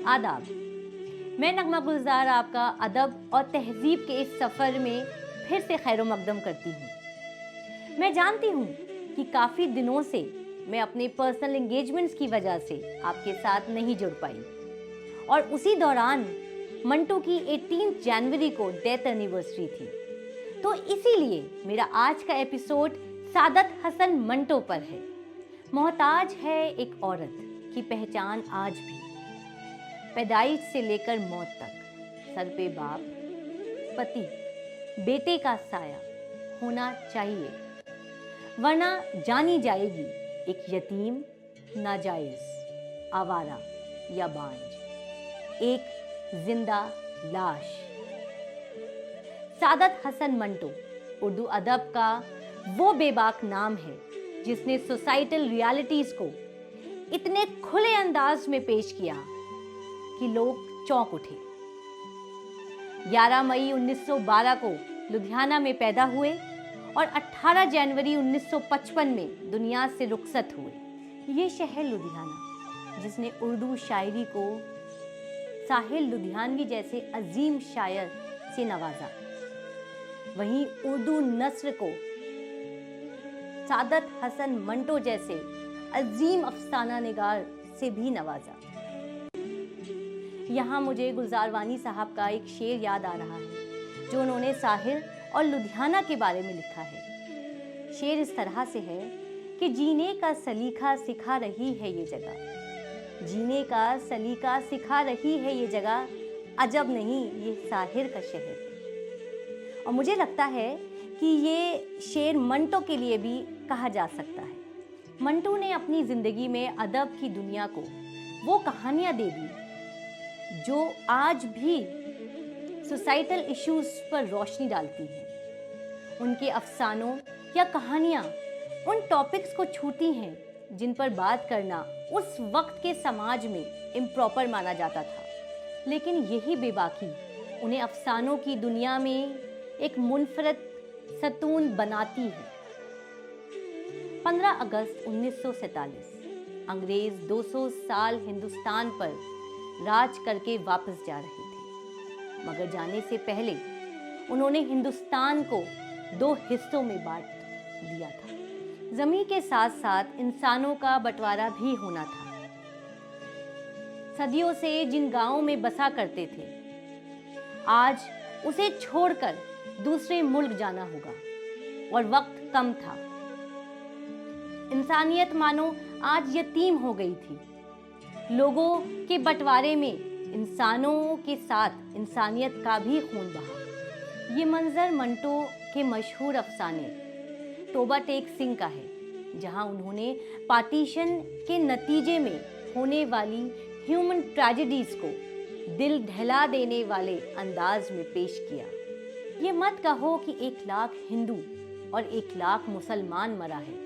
आदाब। मैं नगमा गुलजार आपका अदब और तहजीब के इस सफ़र में फिर से खैर मकदम करती हूँ। मैं जानती हूँ कि काफ़ी दिनों से मैं अपने पर्सनल एंगेजमेंट्स की वजह से आपके साथ नहीं जुड़ पाई और उसी दौरान मंटो की 18 जनवरी को डेथ एनिवर्सरी थी। तो इसीलिए मेरा आज का एपिसोड सादत हसन मंटो पर है। मोहताज है एक औरत की पहचान आज भी, पैदाइश से लेकर मौत तक, सर पे बाप, पति, बेटे का साया होना चाहिए, वरना जानी जाएगी एक यतीम, नाजायज, आवारा या बांझ, एक जिंदा लाश। सादत हसन मंटो उर्दू अदब का वो बेबाक नाम है जिसने सोसाइटल रियलिटीज को इतने खुले अंदाज में पेश किया कि लोग चौंक उठे। 11 मई 1912 को लुधियाना में पैदा हुए और 18 जनवरी 1955 में दुनिया से रुखसत हुए। ये शहर लुधियाना जिसने उर्दू शायरी को साहिल लुधियानवी जैसे अजीम शायर से नवाजा, वहीं उर्दू नस्र को सादत हसन मंटो जैसे अजीम अफसाना निगार से भी नवाजा। यहाँ मुझे गुलजार वानी साहब का एक शेर याद आ रहा है जो उन्होंने साहिल और लुधियाना के बारे में लिखा है। शेर इस तरह से है कि जीने का सलीका सिखा रही है ये जगह, जीने का सलीका सिखा रही है ये जगह, अजब नहीं ये साहिर का शहर है। और मुझे लगता है कि ये शेर मंटो के लिए भी कहा जा सकता है। मंटो ने अपनी ज़िंदगी में अदब की दुनिया को वो कहानियाँ दे दी जो आज भी सोसाइटल इश्यूज पर रोशनी डालती हैं। उनके अफसानों या कहानियाँ उन टॉपिक्स को छूती हैं जिन पर बात करना उस वक्त के समाज में इम्प्रॉपर माना जाता था, लेकिन यही बेबाकी उन्हें अफसानों की दुनिया में एक मुनफरद सतून बनाती है। 15 अगस्त 1947 अंग्रेज 200 साल हिंदुस्तान पर राज करके वापस जा रहे थे, मगर जाने से पहले उन्होंने हिंदुस्तान को 2 हिस्सों में बांट दिया था। जमीन के साथ साथ इंसानों का बंटवारा भी होना था। सदियों से जिन गांवों में बसा करते थे, आज उसे छोड़कर दूसरे मुल्क जाना होगा और वक्त कम था। इंसानियत मानो आज यतीम हो गई थी। लोगों के बंटवारे में इंसानों के साथ इंसानियत का भी खून बहा। ये मंजर मंटो के मशहूर अफसाने तोबा टेक सिंह का है, जहां उन्होंने पार्टीशन के नतीजे में होने वाली ह्यूमन ट्रेजेडीज को दिल दहला देने वाले अंदाज में पेश किया। ये मत कहो कि 1 लाख हिंदू और 1 लाख मुसलमान मरा है,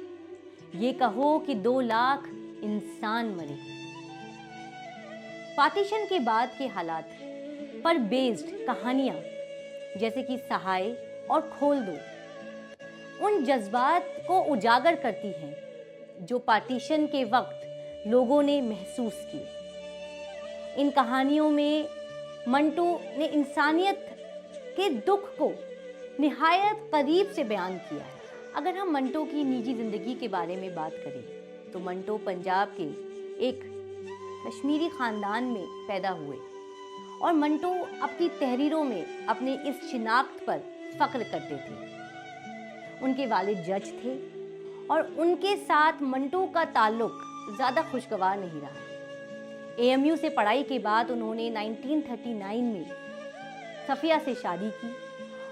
ये कहो कि 2 लाख इंसान मरे। पार्टीशन के बाद के हालात पर बेस्ड कहानियाँ जैसे कि सहाय और खोल दो उन जज्बात को उजागर करती हैं जो पार्टीशन के वक्त लोगों ने महसूस किए। इन कहानियों में मंटो ने इंसानियत के दुख को निहायत करीब से बयान किया है। अगर हम मंटो की निजी ज़िंदगी के बारे में बात करें तो मंटो पंजाब के एक कश्मीरी ख़ानदान में पैदा हुए और मंटो अपनी तहरीरों में अपने इस शिनाख्त पर फ़ख्र करते थे। उनके वालिद जज थे और उनके साथ मंटो का ताल्लुक ज़्यादा खुशगवार नहीं रहा। AMU से पढ़ाई के बाद उन्होंने 1939 में सफ़िया से शादी की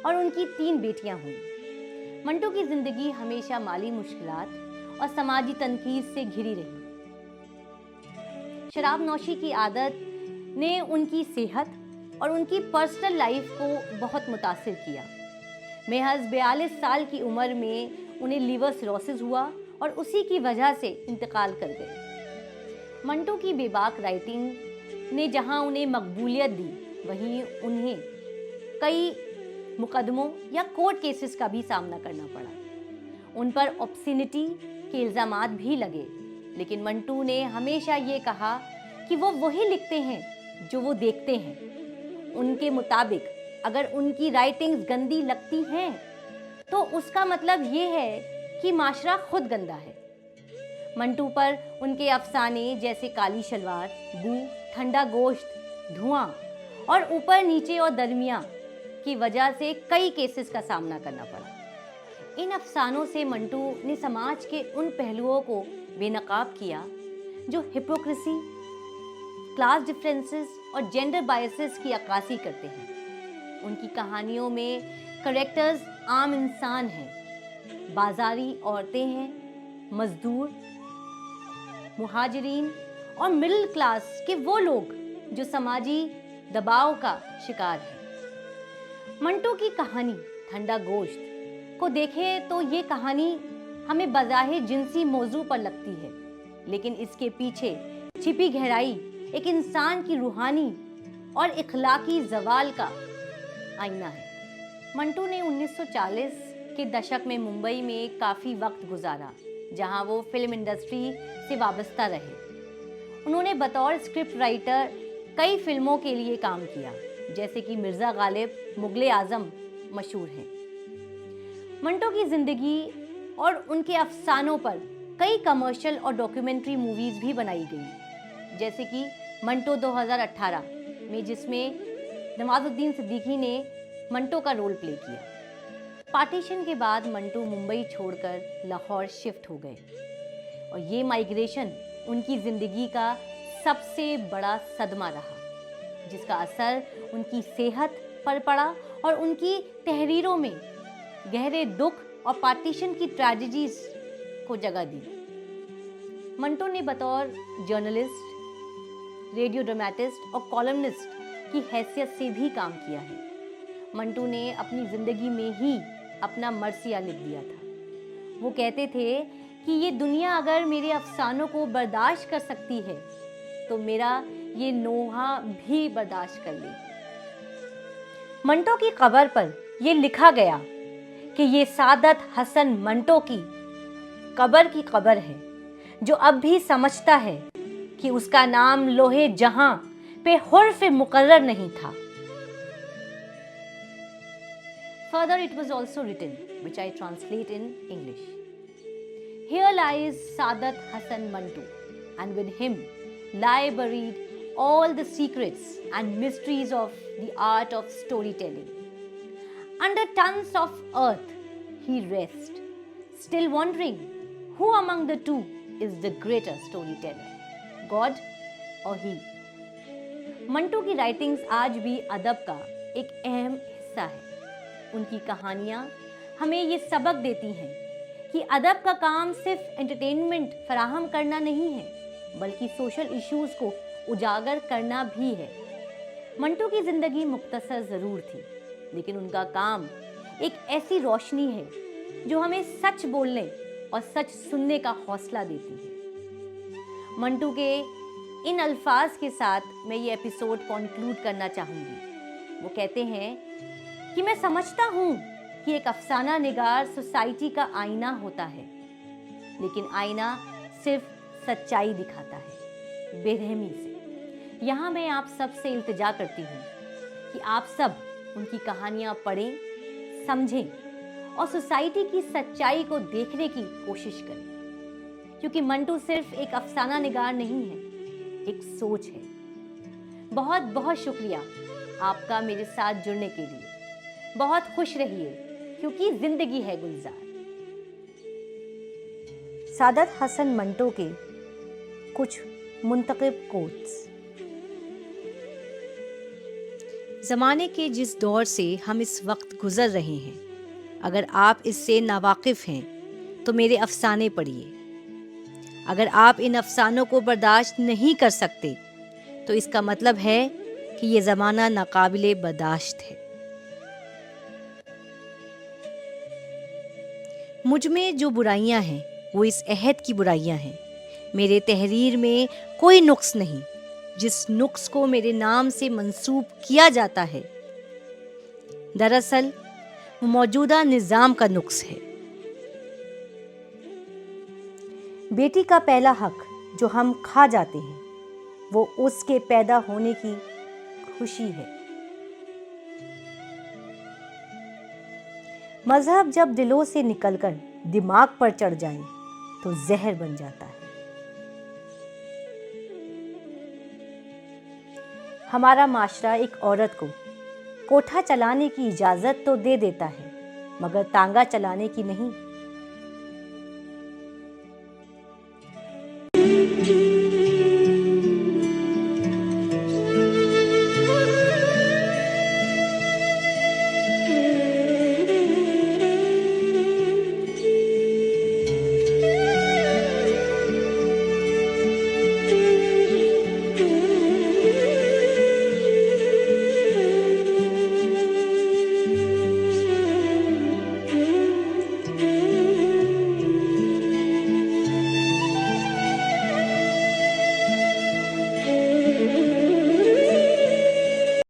और उनकी 3 बेटियां हुईं। मंटो की ज़िंदगी हमेशा माली मुश्किलात और समाजी तनकीद से घिरी रही। शराब नौशी की आदत ने उनकी सेहत और उनकी पर्सनल लाइफ को बहुत मुतासिर किया। महज 42 साल की उम्र में उन्हें लीवर सिरोसिस हुआ और उसी की वजह से इंतकाल कर गए। मंटो की बेबाक राइटिंग ने जहां उन्हें मकबूलियत दी, वहीं उन्हें कई मुकदमों या कोर्ट केसेस का भी सामना करना पड़ा। उन पर ऑब्सिनिटी के इल्ज़ामात भी लगे, लेकिन मंटो ने हमेशा ये कहा कि वो वही लिखते हैं जो वो देखते हैं। उनके मुताबिक अगर उनकी राइटिंग्स गंदी लगती हैं तो उसका मतलब ये है कि माशरा खुद गंदा है। मंटू पर उनके अफसाने जैसे काली शलवार, बू, ठंडा गोश्त, धुआं और ऊपर नीचे और दरमिया की वजह से कई केसेस का सामना करना पड़ा। इन अफसानों से मंटू ने समाज के उन पहलुओं को बेनकाब किया जो हिपोक्रेसी, क्लास डिफरेंसेस और जेंडर बायसेस की अक्कासी करते हैं। उनकी कहानियों में कैरेक्टर्स आम इंसान हैं, बाजारी औरतें हैं, मजदूर, मुहाजिरीन और मिडिल क्लास के वो लोग जो समाजी दबाव का शिकार हैं। मंटू की कहानी ठंडा गोश्त को देखें तो ये कहानी हमें बज़ाहिर जिनसी मौजू पर लगती है, लेकिन इसके पीछे छिपी गहराई एक इंसान की रूहानी और इखलाकी ज़वाल का आईना है। मंटू ने 1940 के दशक में मुंबई में काफ़ी वक्त गुजारा, जहां वो फिल्म इंडस्ट्री से वाबस्ता रहे। उन्होंने बतौर स्क्रिप्ट राइटर कई फिल्मों के लिए काम किया, जैसे कि मिर्ज़ा गालिब, मुगले आज़म मशहूर हैं। मंटू की ज़िंदगी और उनके अफसानों पर कई कमर्शियल और डॉक्यूमेंट्री मूवीज़ भी बनाई गई, जैसे कि मंटो 2018 में, जिसमें नवाजुद्दीन सिद्दीकी ने मंटो का रोल प्ले किया। पार्टीशन के बाद मंटू मुंबई छोड़कर लाहौर शिफ्ट हो गए और ये माइग्रेशन उनकी ज़िंदगी का सबसे बड़ा सदमा रहा, जिसका असर उनकी सेहत पर पड़ा और उनकी तहरीरों में गहरे दुख और पार्टीशन की ट्रेजेडीज को जगह दी। मंटो ने बतौर जर्नलिस्ट, रेडियो ड्रामेटिस्ट और कॉलमनिस्ट की हैसियत से भी काम किया है। मंटू ने अपनी ज़िंदगी में ही अपना मरसिया लिख दिया था। वो कहते थे कि ये दुनिया अगर मेरे अफसानों को बर्दाश्त कर सकती है तो मेरा ये नोहा भी बर्दाश्त कर ले। मंटो की कब्र पर ये लिखा गया कि ये सादत हसन मंटो की कब्र की कब्र है, जो अब भी समझता है कि उसका नाम लोहे जहां पे हुर्फ मुकर्रर नहीं था। Further, it was also written, which I translate in English. Here lies Saadat Hasan Manto, and with him lie buried all the secrets and mysteries of the art of storytelling. Under tons of earth he rests, still wondering who among the two is the greater storyteller, God or he. Mantu की writings आज भी अदब का एक अहम हिस्सा है। उनकी कहानियाँ हमें ये सबक देती हैं कि अदब का काम सिर्फ एंटरटेनमेंट फराहम करना नहीं है, बल्कि सोशल इश्यूज़ को उजागर करना भी है। मंटू की ज़िंदगी मुख्तसर ज़रूर थी, लेकिन उनका काम एक ऐसी रोशनी है जो हमें सच बोलने और सच सुनने का हौसला देती है। मंटू के इन अल्फाज के साथ मैं ये एपिसोड कंक्लूड करना चाहूँगी। वो कहते हैं कि मैं समझता हूँ कि एक अफसाना निगार सोसाइटी का आईना होता है, लेकिन आईना सिर्फ सच्चाई दिखाता है, बेरहमी से। यहाँ मैं आप सब से इल्तिजा करती हूँ कि आप सब उनकी कहानियाँ पढ़ें, समझें और सोसाइटी की सच्चाई को देखने की कोशिश करें, क्योंकि मंटू सिर्फ एक अफसाना निगार नहीं है, एक सोच है। बहुत बहुत शुक्रिया आपका मेरे साथ जुड़ने के लिए। बहुत खुश रहिए, क्योंकि जिंदगी है गुलजार। सादत हसन मंटो के कुछ मुंतखब कोट्स। ज़माने के जिस दौर से हम इस वक्त गुजर रहे हैं, अगर आप इससे नावाकिफ़ हैं तो मेरे अफसाने पढ़िए। अगर आप इन अफसानों को बर्दाश्त नहीं कर सकते तो इसका मतलब है कि ये ज़माना नाकाबिले बर्दाश्त है। मुझ में जो बुराइयां हैं वो इस अहद की बुराइयां हैं। मेरे तहरीर में कोई नुक्स नहीं। जिस नुक्स को मेरे नाम से मंसूब किया जाता है, दरअसल वो मौजूदा निज़ाम का नुक्स है। बेटी का पहला हक जो हम खा जाते हैं वो उसके पैदा होने की खुशी है। मजहब जब दिलों से निकलकर दिमाग पर चढ़ जाए तो जहर बन जाता है। हमारा माशरा एक औरत को कोठा चलाने की इजाज़त तो दे देता है, मगर तांगा चलाने की नहीं।